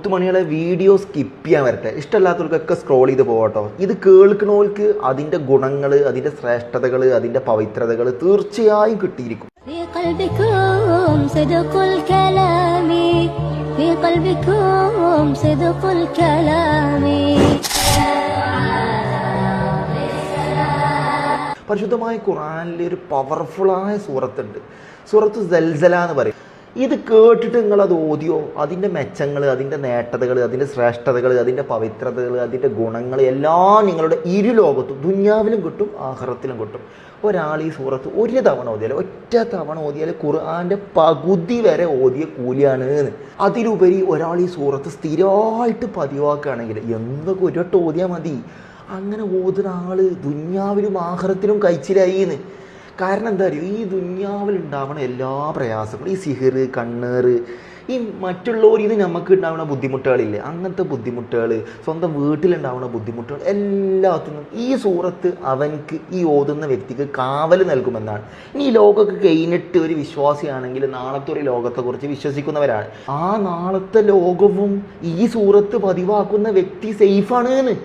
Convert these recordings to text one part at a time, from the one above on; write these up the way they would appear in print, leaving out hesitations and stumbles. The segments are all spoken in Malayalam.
മണികളെ വീഡിയോ സ്കിപ്പ് ചെയ്യാൻ വരട്ടെ, ഇഷ്ടമല്ലാത്തവർക്കൊക്കെ സ്ക്രോൾ ചെയ്ത് പോകട്ടോ. ഇത് കേൾക്കുന്നവർക്ക് അതിൻ്റെ ഗുണങ്ങൾ, അതിൻ്റെ ശ്രേഷ്ഠതകൾ, അതിൻ്റെ പവിത്രതകൾ തീർച്ചയായും കിട്ടിയിരിക്കും. പരിശുദ്ധമായ ഖുർആനിൽ ഒരു പവർഫുള്ളായ സൂറത്തുണ്ട്, സൂറത്ത് സൽസല എന്ന് പറയും. ഇത് കേട്ടിട്ട് നിങ്ങളത് ഓതിയോ, അതിൻ്റെ മെച്ചങ്ങൾ, അതിൻ്റെ നേട്ടതകൾ, അതിൻ്റെ ശ്രേഷ്ഠതകൾ, അതിൻ്റെ പവിത്രതകൾ, അതിൻ്റെ ഗുണങ്ങൾ എല്ലാം നിങ്ങളുടെ ഇരുലോകത്തും ദുനിയാവിലും കിട്ടും, ആഖിറത്തിലും കിട്ടും. ഒരാൾ ഈ സൂറത്ത് ഒരു തവണ ഓതിയാൽ, ഒറ്റ തവണ ഓതിയാൽ ഖുർആൻ്റെ പകുതി വരെ ഓതിയ കൂലിയാണ്. അതിലുപരി ഒരാൾ ഈ സൂറത്ത് സ്ഥിരമായിട്ട് പതിവാക്കുകയാണെങ്കിൽ എന്തൊക്കെ ഒരു വട്ടം ഓതിയാൽ മതി. അങ്ങനെ ഓതുന്ന ആൾ ദുനിയാവിലും ആഖിറത്തിലും കഴിച്ചിലായിന്ന്. കാരണം എന്താ അറിയോ, ഈ ദുനിയാവിലുണ്ടാവുന്ന എല്ലാ പ്രയാസങ്ങളും, ഈ സിഹിർ, കണ്ണേറ്, ഈ മറ്റുള്ളവർ ഇത് നമുക്ക് ഉണ്ടാവുന്ന ബുദ്ധിമുട്ടുകളില്ലേ, അങ്ങനത്തെ ബുദ്ധിമുട്ടുകൾ, സ്വന്തം വീട്ടിലുണ്ടാവുന്ന ബുദ്ധിമുട്ടുകൾ, എല്ലാത്തിനും ഈ സൂറത്ത് അവൻക്ക്, ഈ ഓതുന്ന വ്യക്തിക്ക് കാവൽ നൽകുമെന്നാണ്. ഇനി ഈ ലോകമൊക്കെ കഴിഞ്ഞിട്ട് ഒരു വിശ്വാസിയാണെങ്കിൽ നാളത്തെ ഒരു ലോകത്തെക്കുറിച്ച് വിശ്വസിക്കുന്നവരാണ്. ആ നാളത്തെ ലോകവും ഈ സൂറത്ത് പതിവാക്കുന്ന വ്യക്തി സേഫാണ് എന്ന്.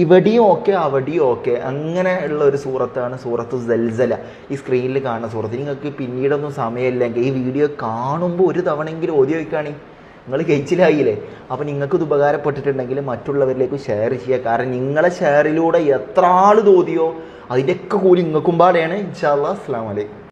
ഇവിടെയും ഓക്കെ, അവിടെയും ഓക്കെ, അങ്ങനെ ഉള്ള ഒരു സൂറത്താണ് സൂറത്ത് സൽസല. ഈ സ്ക്രീനിൽ കാണുന്ന സൂറത്ത്. നിങ്ങൾക്ക് പിന്നീടൊന്നും സമയമില്ലെങ്കിൽ ഈ വീഡിയോ കാണുമ്പോൾ ഒരു തവണയെങ്കിലും ഓതി വയ്ക്കുകയാണെങ്കിൽ നിങ്ങൾ കഴിച്ചിലായില്ലേ. അപ്പോൾ നിങ്ങൾക്കിത് ഉപകാരപ്പെട്ടിട്ടുണ്ടെങ്കിൽ മറ്റുള്ളവരിലേക്ക് ഷെയർ ചെയ്യുക. കാരണം നിങ്ങളെ ഷെയറിലൂടെ എത്ര ആൾ തോതിയോ അതിൻ്റെയൊക്കെ കൂലി നിങ്ങൾക്കും പാടെയാണ്. ഇൻഷാ അല്ലാഹ്. അസ്സലാമു അലൈക്കും.